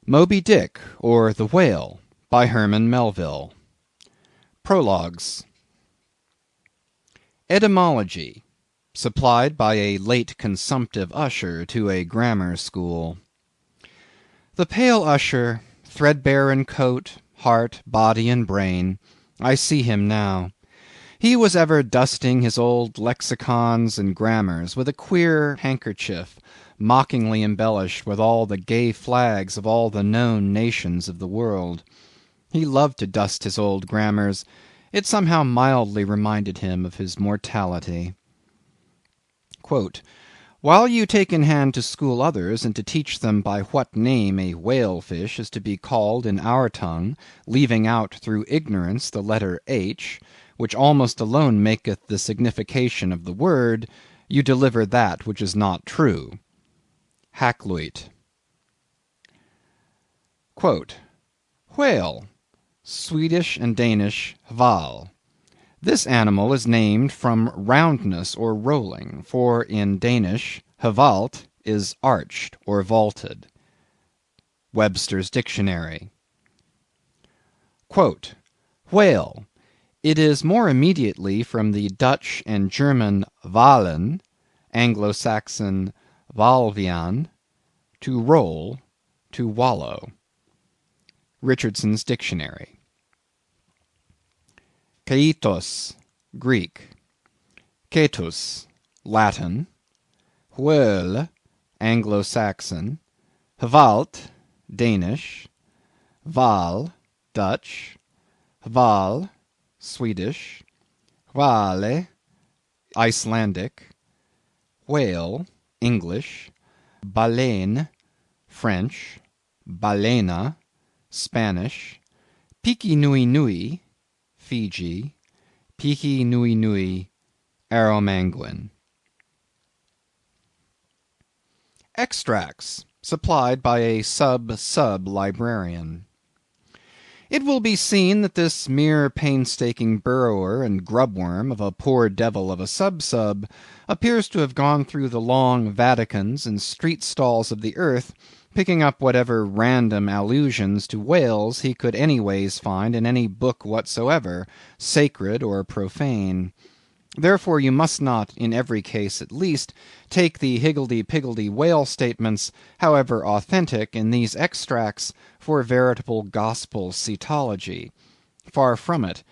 Moby Dick, or the Whale, by Herman Melville. Prologues. Etymology, supplied by a late consumptive usher to a grammar school. The pale usher, threadbare in coat, heart, body, and brain, I see him now. He was ever dusting his old lexicons and grammars with a queer handkerchief, mockingly embellished with all the gay flags of all the known nations of the world. He loved to dust his old grammars. It somehow mildly reminded him of his mortality. Quote, "While you take in hand to school others, and to teach them by what name a whale-fish is to be called in our tongue, leaving out through ignorance the letter H, which almost alone maketh the signification of the word, you deliver that which is not true." Hakluyt. Quote, "Whale, Swedish and Danish hval. This animal is named from roundness or rolling, for in Danish hvalt is arched or vaulted." Webster's Dictionary. Quote, "Whale, it is more immediately from the Dutch and German valen, Anglo-Saxon valvian, to roll, to wallow." Richardson's Dictionary. Keitos, Greek. Ketus, Latin. Whale, Anglo-Saxon. Hvalt, Danish. Val, Dutch. Hval, Swedish. Hvale, Icelandic. Whale, English. Baleine, French. Balena, Spanish. Piki Nui Nui, Fiji. Piki Nui Nui, Arromanguin. Extracts, supplied by a sub-librarian. It will be seen that this mere painstaking burrower and grubworm of a poor devil of a sub-sub appears to have gone through the long Vaticans and street stalls of the earth, picking up whatever random allusions to whales he could anyways find in any book whatsoever, sacred or profane. Therefore you must not, in every case at least, take the higgledy-piggledy whale statements, however authentic, in these extracts, for veritable gospel cetology. Far from it.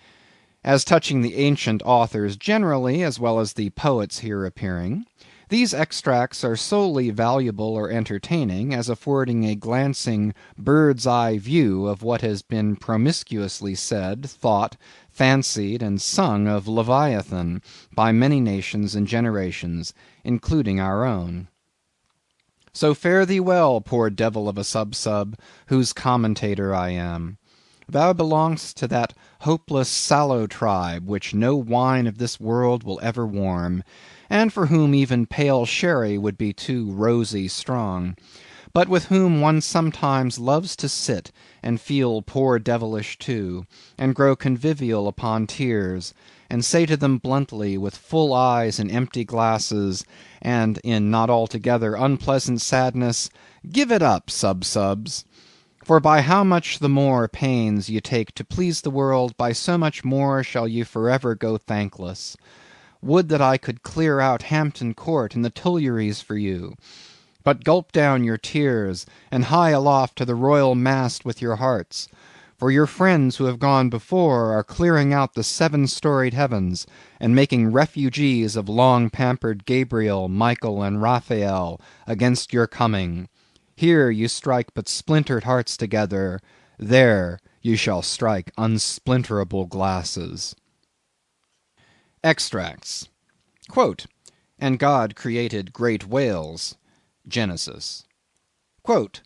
As touching the ancient authors generally, as well as the poets here appearing, these extracts are solely valuable or entertaining, as affording a glancing bird's-eye view of what has been promiscuously said, thought, fancied, and sung of Leviathan by many nations and generations, including our own. So fare thee well, poor devil of a sub-sub, whose commentator I am. Thou belongest to that hopeless sallow tribe which no wine of this world will ever warm, and for whom even pale sherry would be too rosy strong, but with whom one sometimes loves to sit and feel poor devilish too, and grow convivial upon tears, and say to them bluntly, with full eyes and empty glasses, and in not altogether unpleasant sadness, give it up, sub-subs. For by how much the more pains ye take to please the world, by so much more shall ye forever go thankless. Would that I could clear out Hampton Court and the Tuileries for you! But gulp down your tears, and hie aloft to the royal mast with your hearts. For your friends who have gone before are clearing out the seven-storied heavens, and making refugees of long-pampered Gabriel, Michael, and Raphael against your coming. Here you strike but splintered hearts together, there you shall strike unsplinterable glasses." Extracts. Quote, "And God created great whales." Genesis. Quote,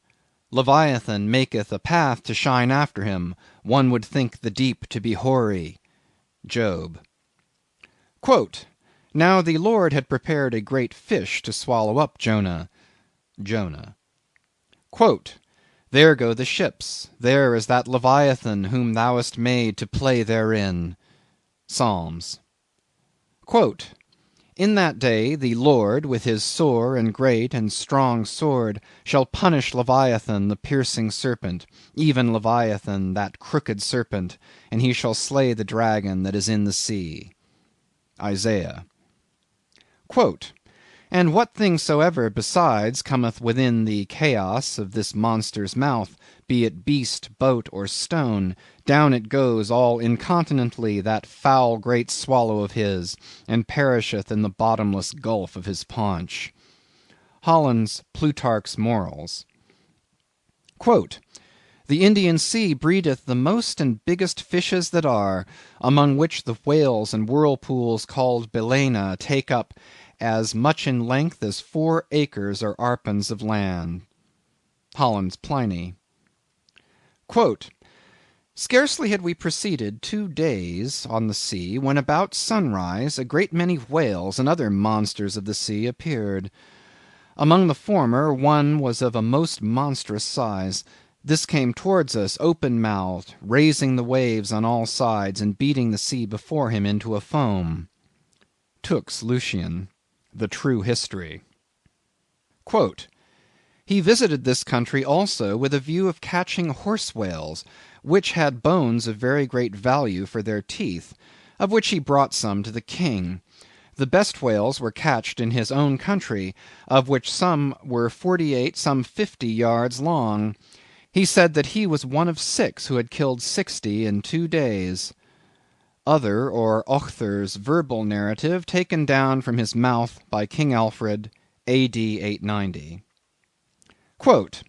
"Leviathan maketh a path to shine after him, one would think the deep to be hoary." Job. Quote, "Now the Lord had prepared a great fish to swallow up Jonah." Jonah. Quote, "There go the ships, there is that Leviathan whom thou hast made to play therein." Psalms. Quote, In that day the Lord with his sore and great and strong sword shall punish Leviathan the piercing serpent, even Leviathan that crooked serpent, and he shall slay the dragon that is in the sea. Isaiah. Quote, and what thing soever besides cometh within the chaos of this monster's mouth, be it beast, boat, or stone, down it goes all incontinently that foul great swallow of his, and perisheth in the bottomless gulf of his paunch. Holland's Plutarch's Morals. Quote, the Indian Sea breedeth the most and biggest fishes that are, among which the whales and whirlpools called Balaena take up as much in length as 4 acres or arpens of land. Holland's Pliny. Quote, scarcely had we proceeded 2 days on the sea, when about sunrise a great many whales and other monsters of the sea appeared. Among the former one was of a most monstrous size. This came towards us open-mouthed, raising the waves on all sides, and beating the sea before him into a foam. Tooke's Lucian. The True History. Quote, he visited this country also with a view of catching horse whales, which had bones of very great value for their teeth, of which he brought some to the king. The best whales were catched in his own country, of which some were 48, some 50 yards long. He said that he was one of 6 who had killed 60 in 2 days. Other or Ochther's verbal narrative taken down from his mouth by King Alfred, A.D. 890. Quote,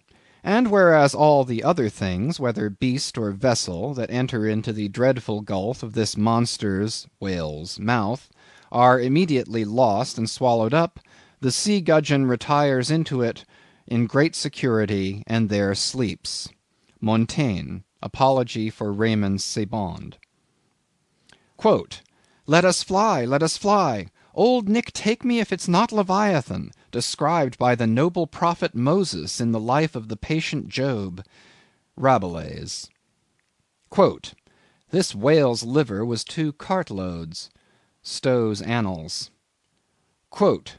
and whereas all the other things, whether beast or vessel, that enter into the dreadful gulf of this monster's (whale's) mouth, are immediately lost and swallowed up, the sea gudgeon retires into it in great security, and there sleeps. Montaigne, Apology for Raymond Sebond. Quote, let us fly, let us fly. Old Nick take me if it's not Leviathan, described by the noble prophet Moses in the life of the patient Job. Rabelais. Quote, this whale's liver was 2 cartloads. Stow's Annals. Quote,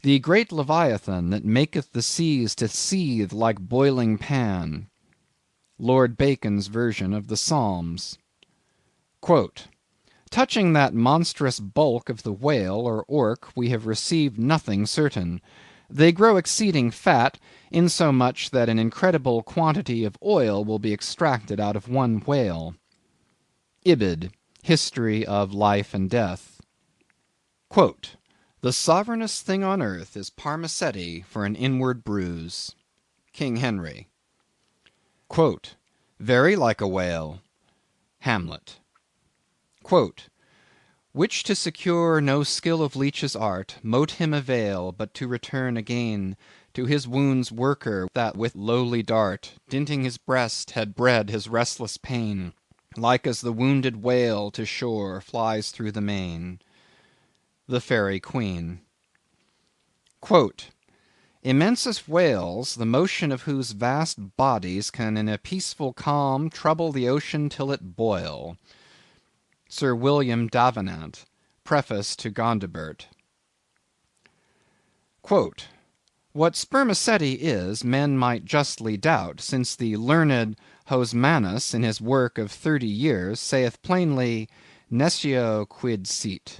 the great Leviathan that maketh the seas to seethe like boiling pan. Lord Bacon's version of the Psalms. Quote, touching that monstrous bulk of the whale or orc we have received nothing certain. They grow exceeding fat, insomuch that an incredible quantity of oil will be extracted out of one whale. Ibid, History of Life and Death. Quote, the sovereignest thing on earth is Parmacetti for an inward bruise. King Henry. Quote, very like a whale. Hamlet. Quote, which to secure no skill of leech's art, mote him avail but to return again to his wound's worker, that with lowly dart, dinting his breast, had bred his restless pain, like as the wounded whale to shore flies through the main. The Fairy Queen. Quote, immense whales, the motion of whose vast bodies can in a peaceful calm trouble the ocean till it boil. Sir William Davenant, Preface to Gondibert. Quote, what spermaceti is, men might justly doubt, since the learned Hosmanus, in his work of 30 years, saith plainly, nescio quid sit.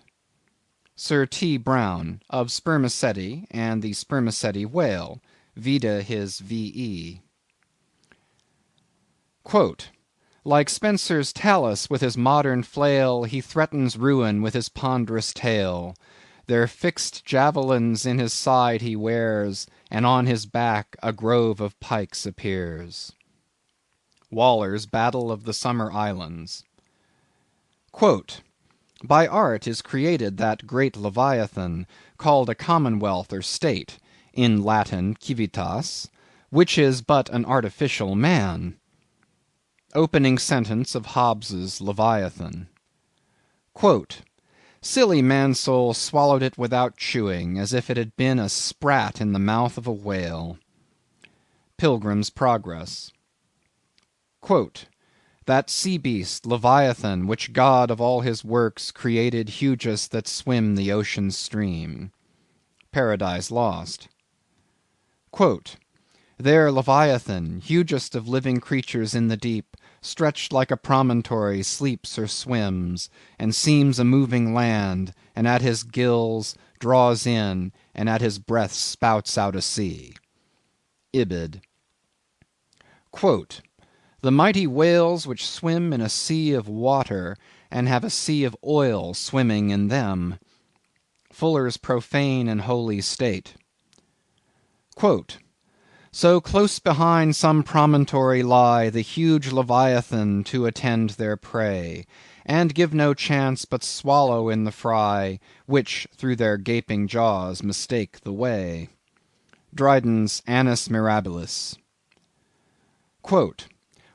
Sir T. Brown, of Spermaceti and the Spermaceti whale, vide his V.E. Quote, like Spencer's Talus with his modern flail, he threatens ruin with his ponderous tail. Their fixed javelins in his side he wears, and on his back a grove of pikes appears. Waller's Battle of the Summer Islands. Quote, by art is created that great Leviathan, called a commonwealth or state, in Latin civitas, which is but an artificial man. Opening sentence of Hobbes's Leviathan. Quote, silly Mansoul swallowed it without chewing, as if it had been a sprat in the mouth of a whale. Pilgrim's Progress. Quote, That sea beast, Leviathan, which God of all his works created hugest that swim the ocean's stream. Paradise Lost. Quote, there Leviathan, hugest of living creatures in the deep, stretched like a promontory, sleeps or swims, and seems a moving land, and at his gills draws in, and at his breath spouts out a sea. Ibid. Quote, the mighty whales which swim in a sea of water, and have a sea of oil swimming in them. Fuller's Profane and Holy State. Quote, so close behind some promontory lie the huge Leviathan to attend their prey, and give no chance but swallow in the fry, which through their gaping jaws mistake the way. Dryden's Annus Mirabilis. Quote,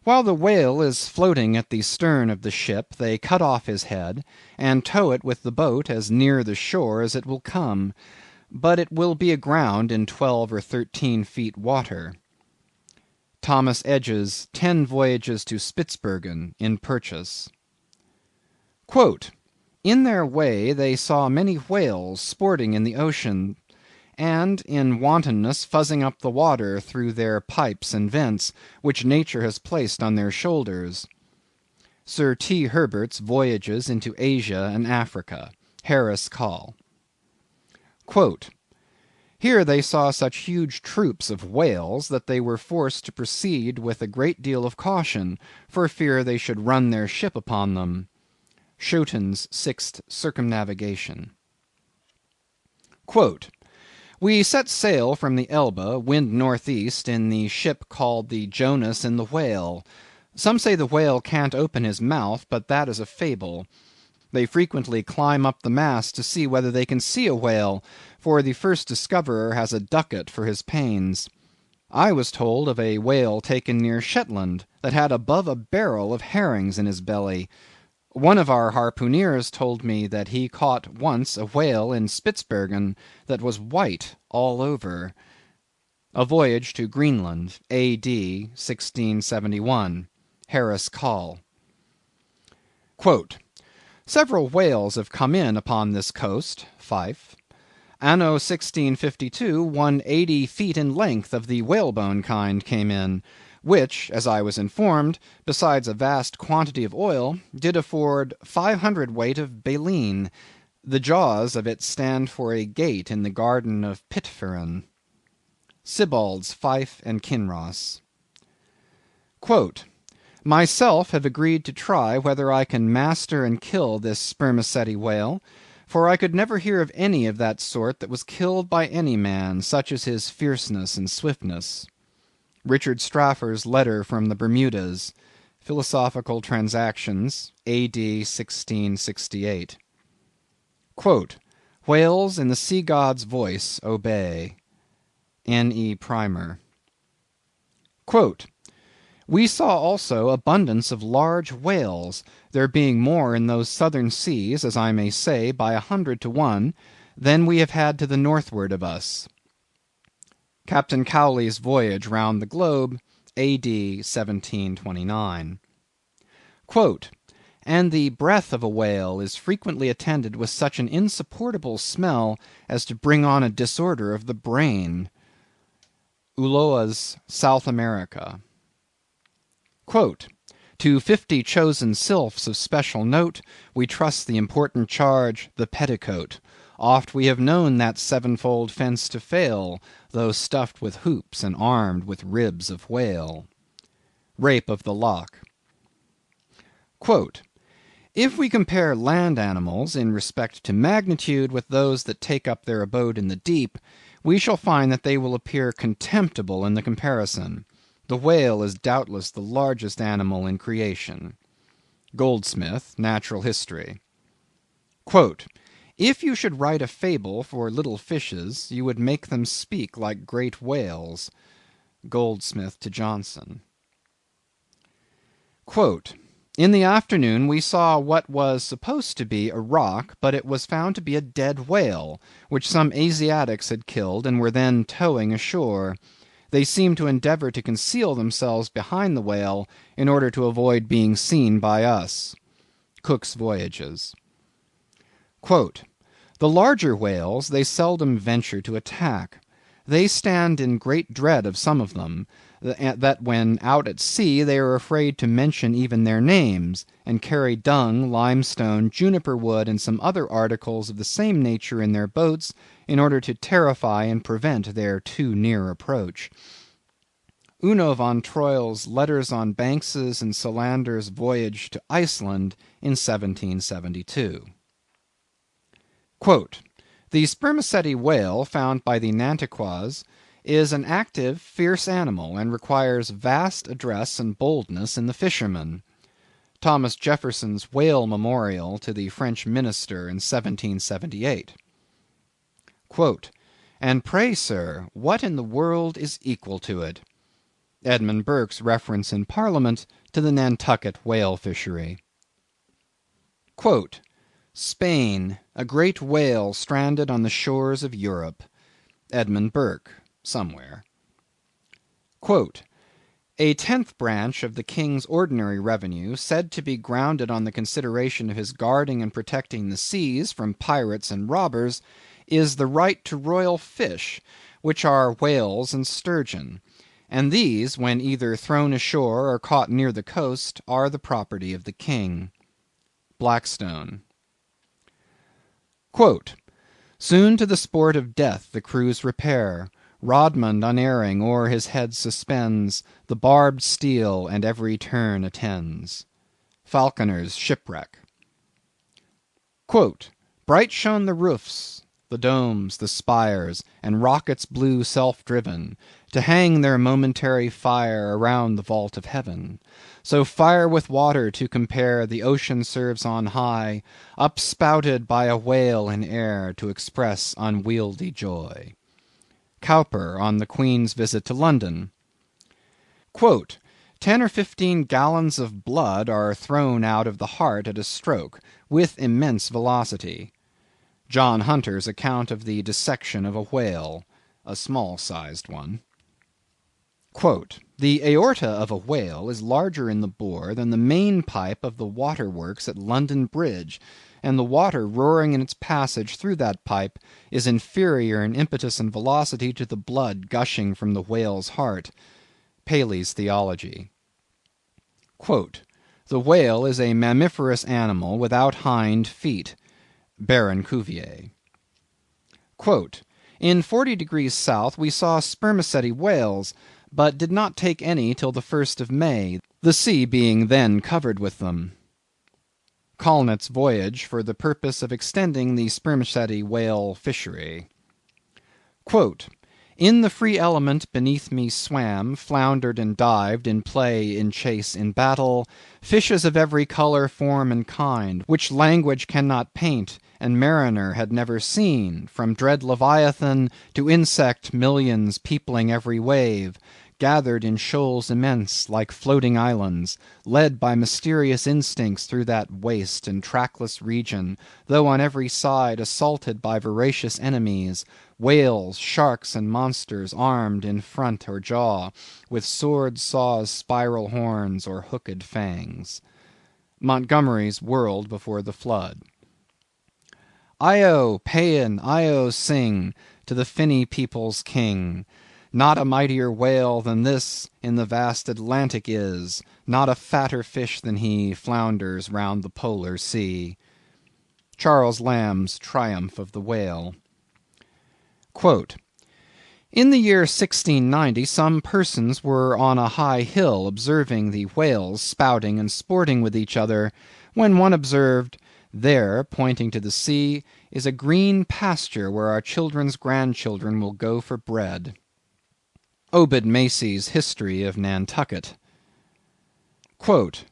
while the whale is floating at the stern of the ship, they cut off his head, and tow it with the boat as near the shore as it will come, but it will be aground in 12 or 13 feet water. Thomas Edge's 10 Voyages to Spitzbergen, in Purchas. Quote, in their way they saw many whales sporting in the ocean, and in wantonness fuzzing up the water through their pipes and vents, which nature has placed on their shoulders. Sir T. Herbert's Voyages into Asia and Africa, Harris Coll. Quote, here they saw such huge troops of whales that they were forced to proceed with a great deal of caution, for fear they should run their ship upon them. Schouten's Sixth Circumnavigation. Quote, we set sail from the Elbe, wind northeast, in the ship called the Jonas and the Whale. Some say the whale can't open his mouth, but that is a fable. They frequently climb up the mast to see whether they can see a whale, for the first discoverer has a ducat for his pains. I was told of a whale taken near Shetland, that had above a barrel of herrings in his belly. One of our harpooneers told me that he caught once a whale in Spitzbergen that was white all over. A Voyage to Greenland, A.D. 1671. Harris Coll. Quote, several whales have come in upon this coast, Fife. Anno 1652, one 80 feet in length of the whalebone kind came in, which, as I was informed, besides a vast quantity of oil, did afford 500 weight of baleen. The jaws of it stand for a gate in the garden of Pitferren. Sibbald's Fife and Kinross. Quote, myself have agreed to try whether I can master and kill this spermaceti whale, for I could never hear of any of that sort that was killed by any man, such as his fierceness and swiftness. Richard Straffer's Letter from the Bermudas, Philosophical Transactions, A.D. 1668. Quote, whales in the sea god's voice obey. N.E. Primer. Quote, we saw also abundance of large whales, there being more in those southern seas, as I may say, by 100 to 1, than we have had to the northward of us. Captain Cowley's Voyage round the Globe, A.D. 1729. Quote, and the breath of a whale is frequently attended with such an insupportable smell as to bring on a disorder of the brain. Ulloa's South America. Quote, to 50 chosen sylphs of special note, we trust the important charge, the petticoat. Oft we have known that sevenfold fence to fail, though stuffed with hoops and armed with ribs of whale. Rape of the Lock. Quote, if we compare land animals in respect to magnitude with those that take up their abode in the deep, we shall find that they will appear contemptible in the comparison. The whale is doubtless the largest animal in creation. Goldsmith, Natural History. Quote, if you should write a fable for little fishes, you would make them speak like great whales. Goldsmith to Johnson. Quote, in the afternoon we saw what was supposed to be a rock, but it was found to be a dead whale, which some Asiatics had killed and were then towing ashore. They seem to endeavor to conceal themselves behind the whale in order to avoid being seen by us. Cook's Voyages. Quote, "The larger whales they seldom venture to attack. They stand in great dread of some of them, that when out at sea they are afraid to mention even their names, and carry dung, limestone, juniper wood, and some other articles of the same nature in their boats, in order to terrify and prevent their too near approach." Uno von Troil's Letters on Banks's and Solander's Voyage to Iceland in 1772. Quote, "The spermaceti whale found by the Nantuckois is an active, fierce animal, and requires vast address and boldness in the fisherman." Thomas Jefferson's Whale Memorial to the French Minister in 1778. Quote, "And pray, sir, what in the world is equal to it?" Edmund Burke's reference in Parliament to the Nantucket whale fishery. Quote, "Spain, a great whale stranded on the shores of Europe." Edmund Burke, somewhere. Quote, "A 10th branch of the king's ordinary revenue, said to be grounded on the consideration of his guarding and protecting the seas from pirates and robbers, is the right to royal fish, which are whales and sturgeon; and these, when either thrown ashore or caught near the coast, are the property of the king." Blackstone. Quote, "Soon to the sport of death the crews repair, Rodmond unerring o'er his head suspends The barbed steel, and every turn attends." Falconer's Shipwreck. Quote, "Bright shone the roofs, the domes, the spires, And rockets blue self‐driven, To hang their momentary fire Around the vault of heaven. So fire with water to compare The ocean serves on high, Upspouted by a whale in air To express unwieldy joy." Cowper on the Queen's visit to London. Quote, "10 or 15 gallons of blood are thrown out of the heart at a stroke, with immense velocity." John Hunter's account of the dissection of a whale, a small-sized one. Quote, "The aorta of a whale is larger in the bore than the main pipe of the water works at London Bridge, and the water roaring in its passage through that pipe is inferior in impetus and velocity to the blood gushing from the whale's heart." Paley's Theology. Quote, "The whale is a mammiferous animal without hind feet." Baron Cuvier. Quote, "In 40° south we saw spermaceti whales, but did not take any till the 1st of May, the sea being then covered with them." Colnett's Voyage for the purpose of extending the spermaceti whale fishery. Quote, "In the free element beneath me swam, floundered and dived, in play, in chase, in battle, fishes of every color, form, and kind, which language cannot paint, and mariner had never seen, from dread Leviathan to insect millions peopling every wave, gathered in shoals immense, like floating islands, led by mysterious instincts through that waste and trackless region, though on every side assaulted by voracious enemies, whales, sharks, and monsters, armed in front or jaw, with swords, saws, spiral horns, or hooked fangs." Montgomery's World Before the Flood. "Io, Paean, Io, sing to the finny people's king. Not a mightier whale than this in the vast Atlantic is, not a fatter fish than he flounders round the polar sea." Charles Lamb's Triumph of the Whale. Quote, "In the year 1690 some persons were on a high hill observing the whales spouting and sporting with each other, when one observed, 'There, pointing to the sea, is a green pasture where our children's grandchildren will go for bread.'" Obed Macy's History of Nantucket. Quote,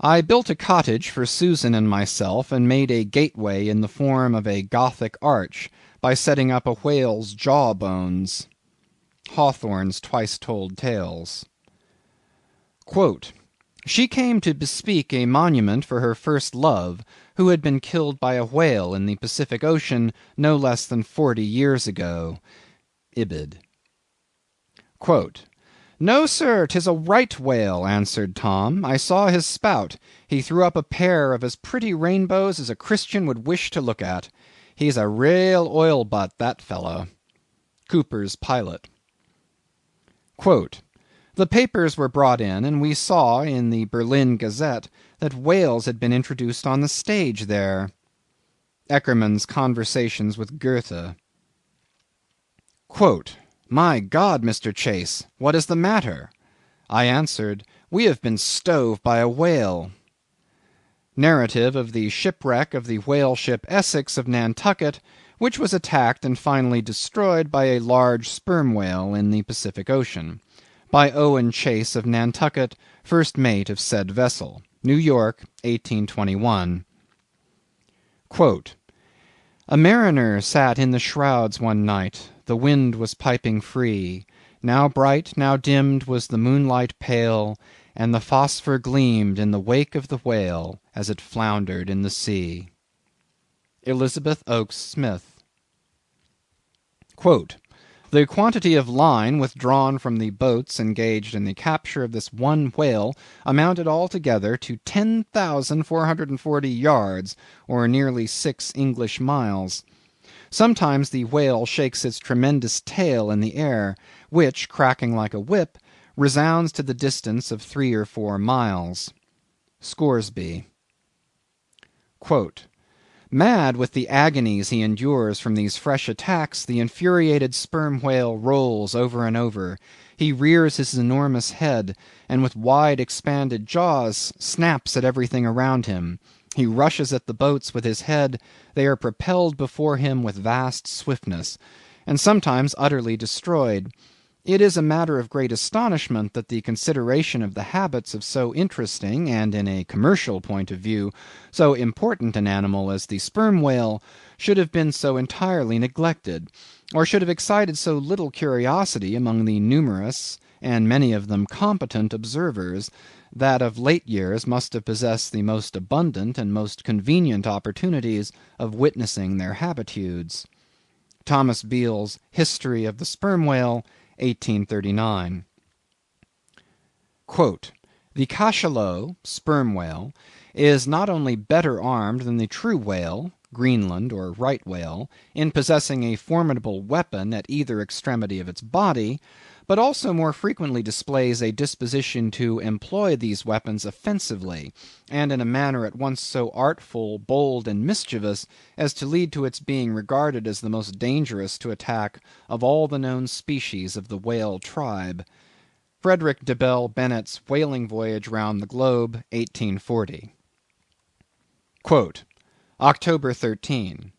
"I built a cottage for Susan and myself, and made a gateway in the form of a Gothic arch, by setting up a whale's jaw bones." Hawthorne's Twice Told Tales. Quote, "She came to bespeak a monument for her first love, who had been killed by a whale in the Pacific Ocean no less than 40 years ago." Ibid. "No, sir, 'tis a right whale," answered Tom. "I saw his spout. He threw up a pair of as pretty rainbows as a Christian would wish to look at. He's a raal oil butt, that fellow." Cooper's Pilot. "The papers were brought in, and we saw in the Berlin Gazette that whales had been introduced on the stage there." Eckermann's Conversations with Goethe. "My God, Mr. Chase, what is the matter?" I answered, "We have been stove by a whale." Narrative of the shipwreck of the whale ship Essex of Nantucket, which was attacked and finally destroyed by a large sperm whale in the Pacific Ocean. By Owen Chase of Nantucket, first mate of said vessel. New York, 1821. "A mariner sat in the shrouds one night, the wind was piping free, now bright, now dimmed was the moonlight pale, and the phosphor gleamed in the wake of the whale as it floundered in the sea." Elizabeth Oakes Smith. "The quantity of line withdrawn from the boats engaged in the capture of this one whale amounted altogether to 10,440 yards, or nearly 6 English miles. Sometimes the whale shakes its tremendous tail in the air, which, cracking like a whip, resounds to the distance of 3 or 4 miles." Scoresby. "Mad with the agonies he endures from these fresh attacks, the infuriated sperm whale rolls over and over. He rears his enormous head, and with wide expanded jaws snaps at everything around him. He rushes at the boats with his head, they are propelled before him with vast swiftness, and sometimes utterly destroyed. It is a matter of great astonishment that the consideration of the habits of so interesting, and in a commercial point of view, so important an animal as the sperm whale, should have been so entirely neglected, or should have excited so little curiosity among the numerous, and many of them competent observers, that of late years must have possessed the most abundant and most convenient opportunities of witnessing their habitudes." Thomas Beale's History of the Sperm Whale, 1839. "The cachalot (sperm whale) is not only better armed than the true whale (Greenland or right whale) in possessing a formidable weapon at either extremity of its body, but also more frequently displays a disposition to employ these weapons offensively, and in a manner at once so artful, bold, and mischievous, as to lead to its being regarded as the most dangerous to attack of all the known species of the whale tribe." Frederick de Bell Bennett's Whaling Voyage round the Globe, 1840. "October 13.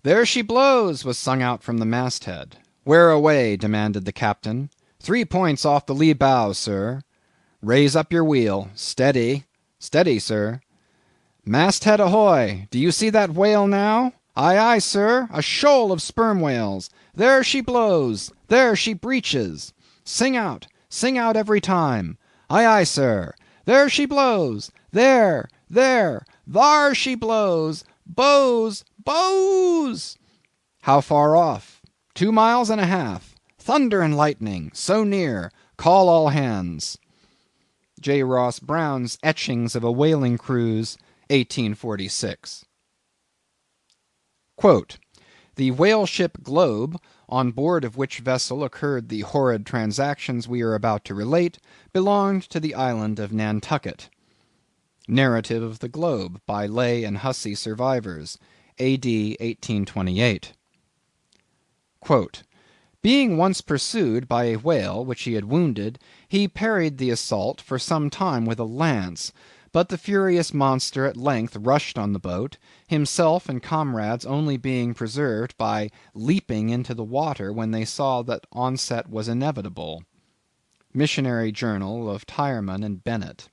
There she blows, was sung out from the masthead. Where away? demanded the captain. 3 points off the lee bow, sir. Raise up your wheel. Steady. Steady, sir. Masthead ahoy! Do you see that whale now? Aye, aye, sir, a shoal of sperm whales. There she blows. There she breaches. Sing out every time. Aye, aye, sir. There she blows. There, thar she blows. Bows, bows. How far off? 2 miles and a half. Thunder and lightning. So near. Call all hands. J. Ross Brown's Etchings of a Whaling Cruise, 1846. "The whale ship Globe, on board of which vessel occurred the horrid transactions we are about to relate, belonged to the island of Nantucket." Narrative of the Globe, by Lay and Hussey survivors, A.D. 1828. "Being once pursued by a whale which he had wounded, he parried the assault for some time with a lance, but the furious monster at length rushed on the boat, himself and comrades only being preserved by leaping into the water when they saw that onset was inevitable." Missionary Journal of Tyerman and Bennett.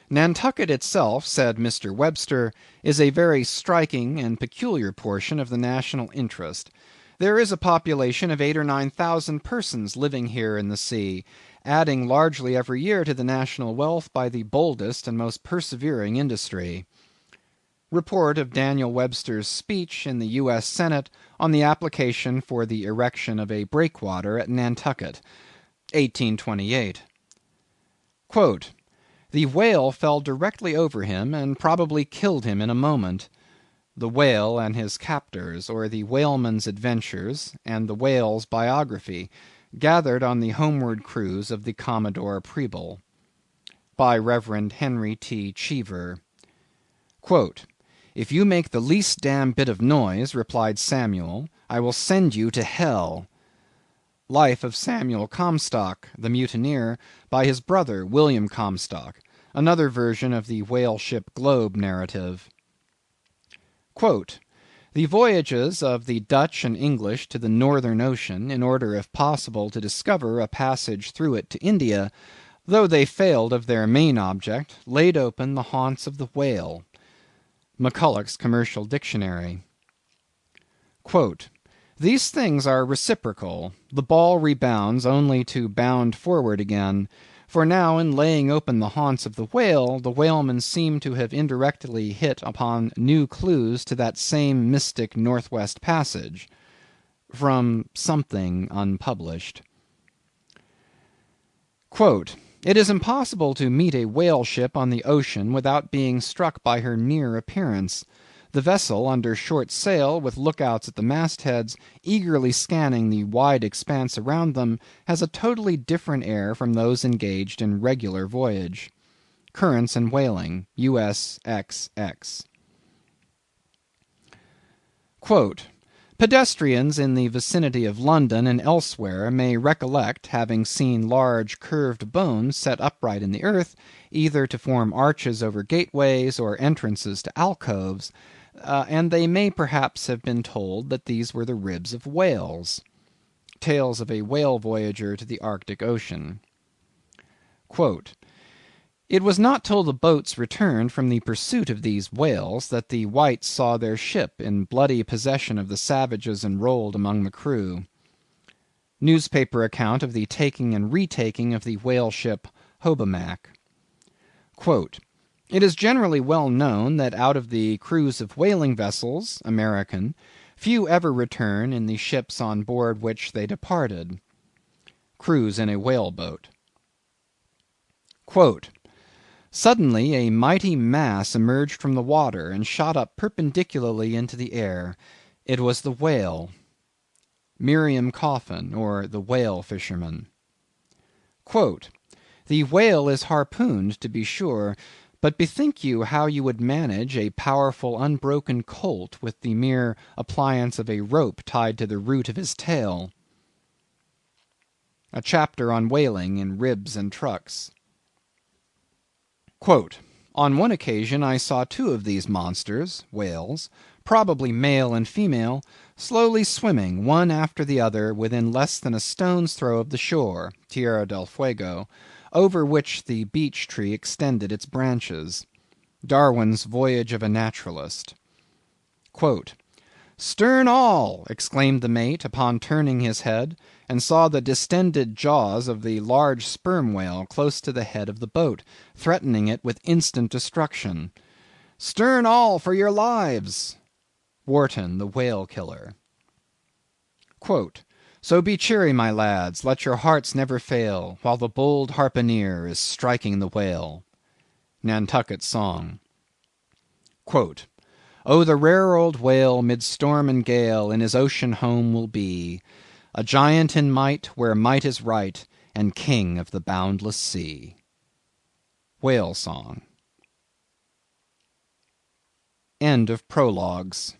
"Nantucket itself," said Mr. Webster, "is a very striking and peculiar portion of the national interest. There is a population of 8,000 or 9,000 persons living here in the sea, adding largely every year to the national wealth by the boldest and most persevering industry." Report of Daniel Webster's speech in the U.S. Senate on the application for the erection of a breakwater at Nantucket, 1828. Quote, "The whale fell directly over him, and probably killed him in a moment. The Whale and his Captors, or the Whaleman's Adventures, and the Whale's Biography, gathered on the homeward cruise of the Commodore Preble." By Rev. Henry T. Cheever. Quote, "If you make the least damn bit of noise," replied Samuel, "I will send you to hell." Life of Samuel Comstock, the mutineer, by his brother William Comstock, another version of the whale ship Globe narrative. Quote, "The voyages of the Dutch and English to the Northern Ocean, in order if possible to discover a passage through it to India, though they failed of their main object, laid open the haunts of the whale." McCulloch's Commercial Dictionary. Quote, "These things are reciprocal; the ball rebounds only to bound forward again; for now in laying open the haunts of the whale, the whalemen seem to have indirectly hit upon new clues to that same mystic Northwest Passage." From something unpublished. Quote, "It is impossible to meet a whale ship on the ocean without being struck by her near appearance. The vessel under short sail, with lookouts at the mastheads, eagerly scanning the wide expanse around them, has a totally different air from those engaged in regular voyage." Currents and Whaling, U.S. XX. Quote, "Pedestrians in the vicinity of London and elsewhere may recollect having seen large curved bones set upright in the earth, either to form arches over gateways or entrances to alcoves, and they may perhaps have been told that these were the ribs of whales." Tales of a Whale Voyager to the Arctic Ocean. Quote, "It was not till the boats returned from the pursuit of these whales, that the whites saw their ship in bloody possession of the savages enrolled among the crew." Newspaper account of the taking and retaking of the whale ship Hobomack. Quote, "It is generally well known that out of the crews of whaling vessels, American, few ever return in the ships on board which they departed." Cruise in a whale boat. Quote, "Suddenly a mighty mass emerged from the water, and shot up perpendicularly into the air. It was the whale." Miriam Coffin, or the Whale Fisherman. Quote, "The whale is harpooned, to be sure, but bethink you how you would manage a powerful unbroken colt with the mere appliance of a rope tied to the root of his tail." A chapter on whaling in Ribs and Trucks. Quote, "On one occasion I saw two of these monsters (whales), probably male and female, slowly swimming, one after the other, within less than a stone's throw of the shore (Tierra del Fuego), over which the beech tree extended its branches." Darwin's Voyage of a Naturalist. Quote, "Stern all!" exclaimed the mate, upon turning his head, and saw the distended jaws of the large sperm whale close to the head of the boat, threatening it with instant destruction. "Stern all for your lives!" Wharton, the Whale Killer. Quote, "So be cheery, my lads, let your hearts never fail, while the bold harpooner is striking the whale." Nantucket Song. Quote, "Oh, the rare old whale, mid storm and gale, in his ocean home will be, a giant in might, where might is right, and king of the boundless sea." Whale Song. End of Prologues.